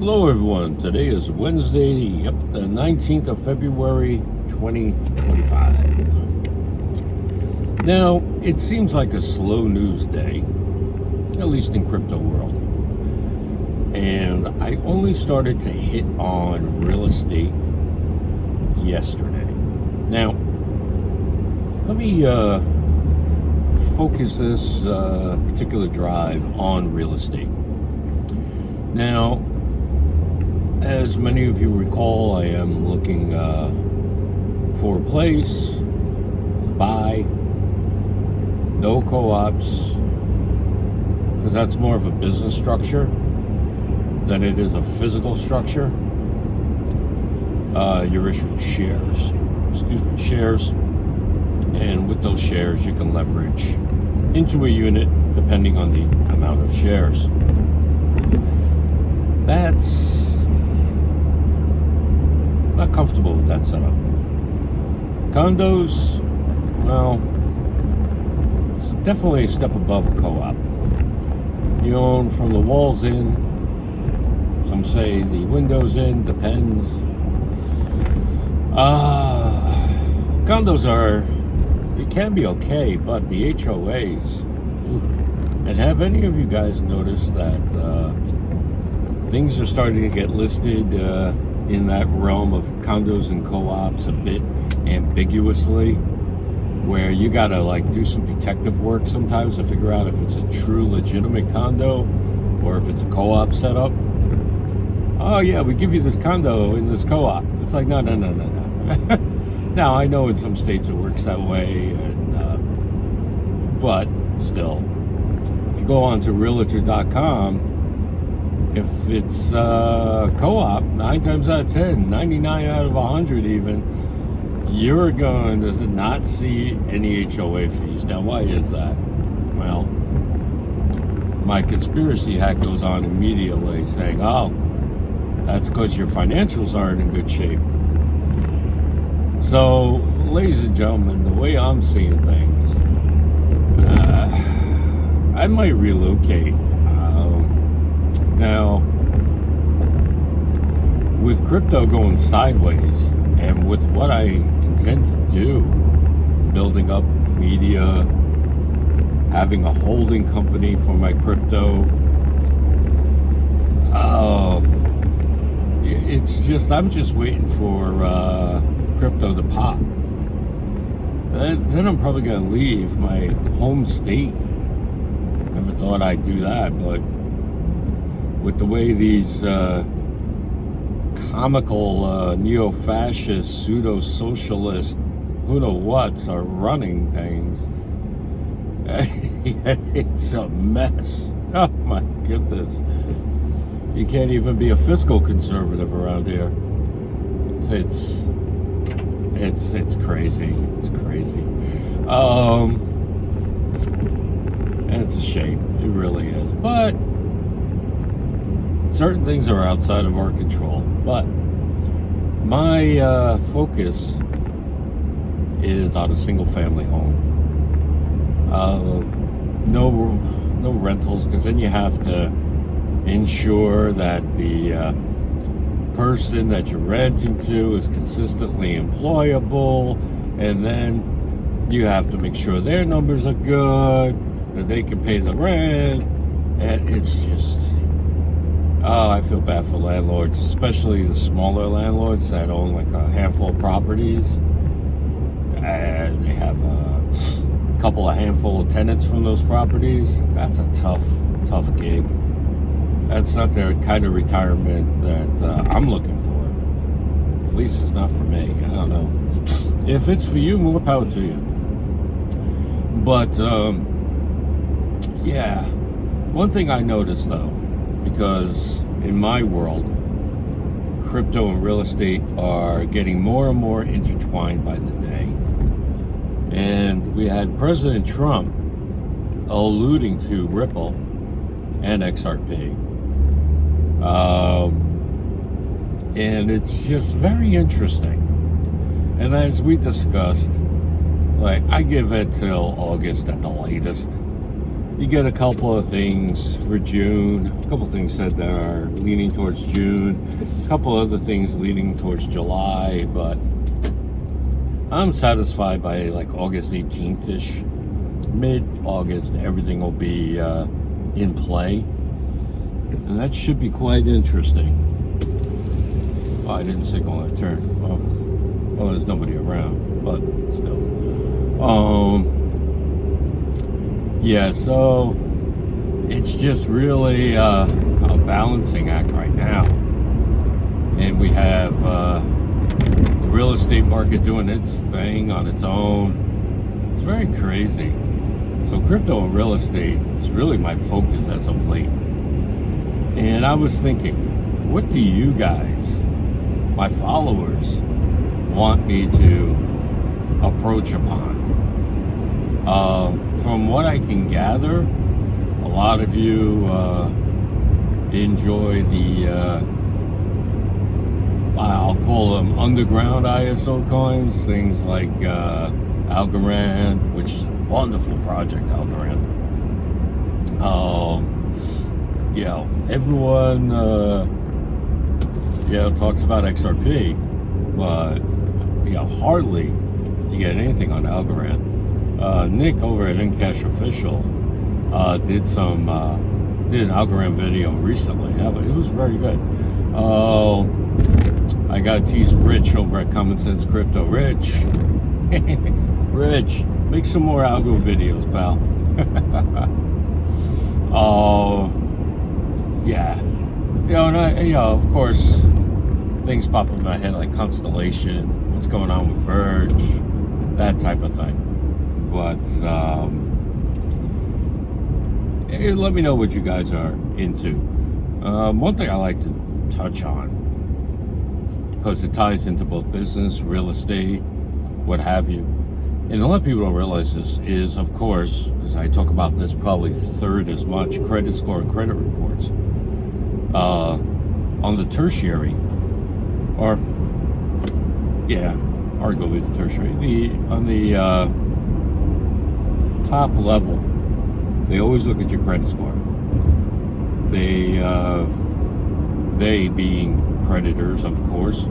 Hello everyone, today is Wednesday, the 19th of February, 2025. Now, it seems like a slow news day, at least in crypto world. And I only started to hit on real estate yesterday. Now, let me focus this particular drive on real estate. Now, as many of you recall, I am looking for a place to buy, no co-ops, because that's more of a business structure than it is a physical structure. You're issued shares, and with those shares you can leverage into a unit depending on the amount of shares. That's not comfortable with that setup. Condos, well, it's definitely a step above a co-op. You own from the walls in, some say the windows in, depends. Condos it can be okay, but the HOAs, and have any of you guys noticed that things are starting to get listed in that realm of condos and co-ops a bit ambiguously, where you gotta do some detective work sometimes to figure out if it's a true legitimate condo or if it's a co-op setup. Oh yeah, we give you this condo in this co-op. It's like, no. Now I know in some states it works that way, but still, if you go on to realtor.com, if it's co-op, 9 times out of 10, 99 out of 100 even, you're going to not see any HOA fees. Now, why is that? Well, my conspiracy hat goes on immediately saying, oh, that's because your financials aren't in good shape. So, ladies and gentlemen, the way I'm seeing things, I might relocate. Now, with crypto going sideways, and with what I intend to do, building up media, having a holding company for my crypto, I'm just waiting for crypto to pop. Then I'm probably going to leave my home state. Never thought I'd do that, but with the way these comical neo-fascist, pseudo-socialist who-know-whats are running things, it's a mess. Oh my goodness. You can't even be a fiscal conservative around here. It's crazy. It's crazy. And it's a shame. It really is. But certain things are outside of our control. But my focus is on a single-family home. No rentals, because then you have to ensure that the person that you're renting to is consistently employable, and then you have to make sure their numbers are good, that they can pay the rent, and it's just, I feel bad for landlords, especially the smaller landlords that own a handful of properties, and they have a handful of tenants from those properties. That's a tough gig. That's not the kind of retirement that I'm looking for. At least it's not for me. I don't know. If it's for you, more power to you. But, yeah. One thing I noticed, though, because in my world, crypto and real estate are getting more and more intertwined by the day. And we had President Trump alluding to Ripple and XRP. And it's just very interesting. And as we discussed, I give it till August at the latest. you get a couple of things for June, a couple of things said that are leaning towards June, a couple other things leaning towards July, but I'm satisfied by like August 18th-ish. Mid-August, everything will be in play, and that should be quite interesting. Oh, I didn't signal that turn. Well, there's nobody around, but still. Yeah, so it's just really a balancing act right now. And we have the real estate market doing its thing on its own. It's very crazy. So crypto and real estate is really my focus as of late. And I was thinking, what do you guys, my followers, want me to approach upon? From what I can gather, a lot of you enjoy the, I'll call them underground ISO coins, things like Algorand, which is a wonderful project, Algorand. Everyone, talks about XRP, but hardly you get anything on Algorand. Nick over at Encash Official did an Algorand video recently. Yeah, but it was very good. I got to tease Rich over at Common Sense Crypto. Rich, make some more algo videos, pal. Of course, things pop up in my head like Constellation, what's going on with Verge, that type of thing. But let me know what you guys are into. One thing I like to touch on, because it ties into both business, real estate, what have you, and a lot of people don't realize this, is, of course, as I talk about this probably third as much, credit score and credit reports. On the tertiary, arguably the tertiary, on the top level, they always look at your credit score. They being creditors, of course,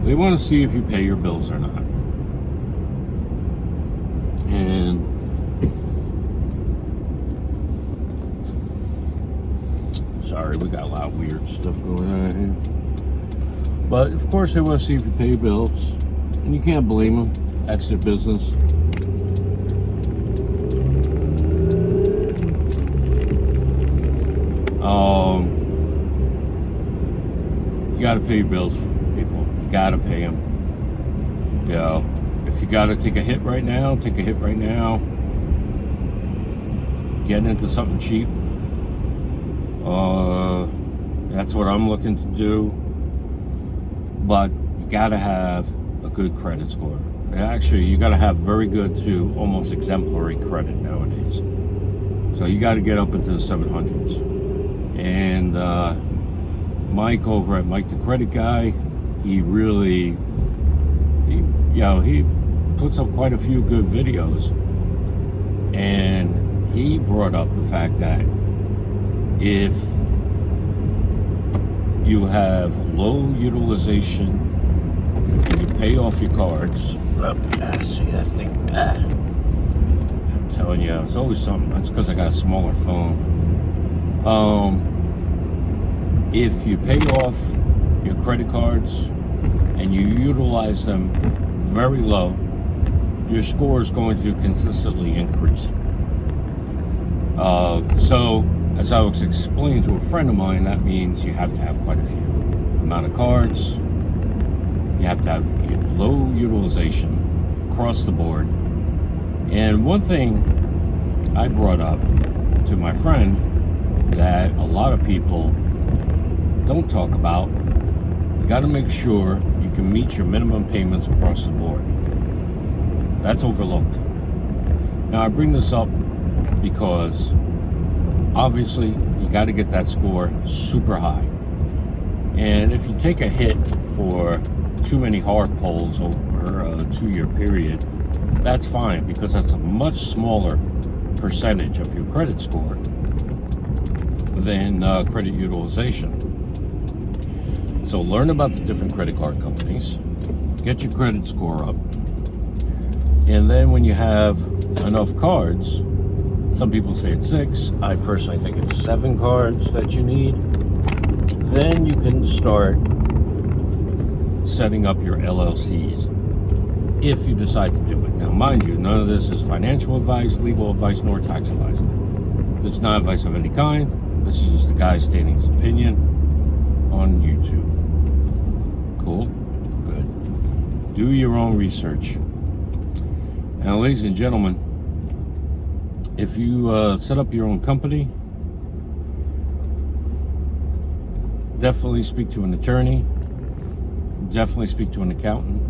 they want to see if you pay your bills or not. And sorry, we got a lot of weird stuff going on here. But of course, they want to see if you pay your bills, and you can't blame them. That's their business. You got to pay your bills, people. You got to pay them. If you got to take a hit right now, take a hit right now. Getting into something cheap. That's what I'm looking to do. But you got to have a good credit score. Actually, you got to have very good to almost exemplary credit nowadays. So you got to get up into the 700s. And Mike over at Mike the Credit Guy, he puts up quite a few good videos. And he brought up the fact that if you have low utilization and you pay off your cards, see that thing? I'm telling you, it's always something. That's because I got a smaller phone. If you pay off your credit cards and you utilize them very low, your score is going to consistently increase. So, as I was explaining to a friend of mine, that means you have to have quite a few amount of cards. You have to have low utilization across the board. And one thing I brought up to my friend that a lot of people don't talk about, you got to make sure you can meet your minimum payments across the board. That's overlooked. Now, I bring this up because obviously you got to get that score super high. And if you take a hit for too many hard pulls over a 2-year period, that's fine, because that's a much smaller percentage of your credit score than credit utilization. So learn about the different credit card companies, get your credit score up, and then when you have enough cards, some people say it's 6, I personally think it's 7 cards that you need, then you can start setting up your LLCs if you decide to do it. Now, mind you, none of this is financial advice, legal advice, nor tax advice. This is not advice of any kind. This is just a guy stating his opinion on YouTube. Cool? Good. Do your own research. Now, ladies and gentlemen, if you set up your own company, definitely speak to an attorney. Definitely speak to an accountant.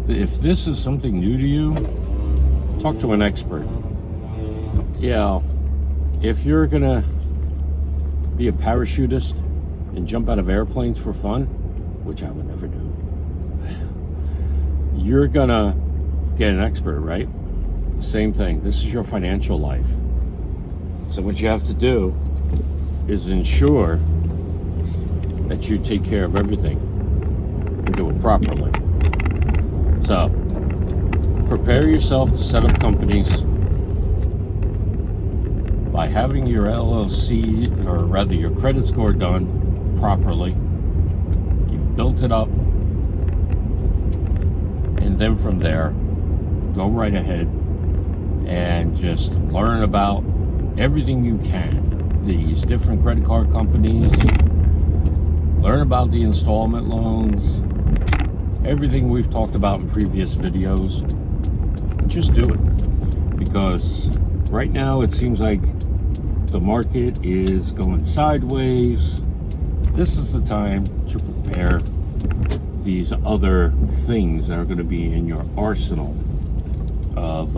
If this is something new to you, talk to an expert. Yeah, if you're gonna be a parachutist and jump out of airplanes for fun, which I would never do, you're gonna get an expert, right? Same thing. This is your financial life. So what you have to do is ensure that you take care of everything and do it properly. So prepare yourself to set up companies by having your LLC, or rather your credit score, done properly. You've built it up, and then from there, go right ahead and just learn about everything you can. These different credit card companies, learn about the installment loans, everything we've talked about in previous videos. Just do it, because right now it seems like the market is going sideways. This is the time to prepare these other things that are going to be in your arsenal of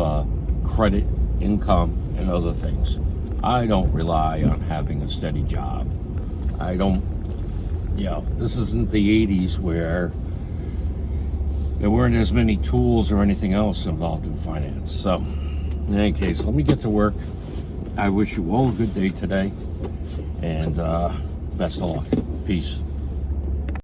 credit, income, and other things. I don't rely on having a steady job. I don't, this isn't the 80s where there weren't as many tools or anything else involved in finance. So, in any case, let me get to work. I wish you all a good day today, and best of luck. Peace.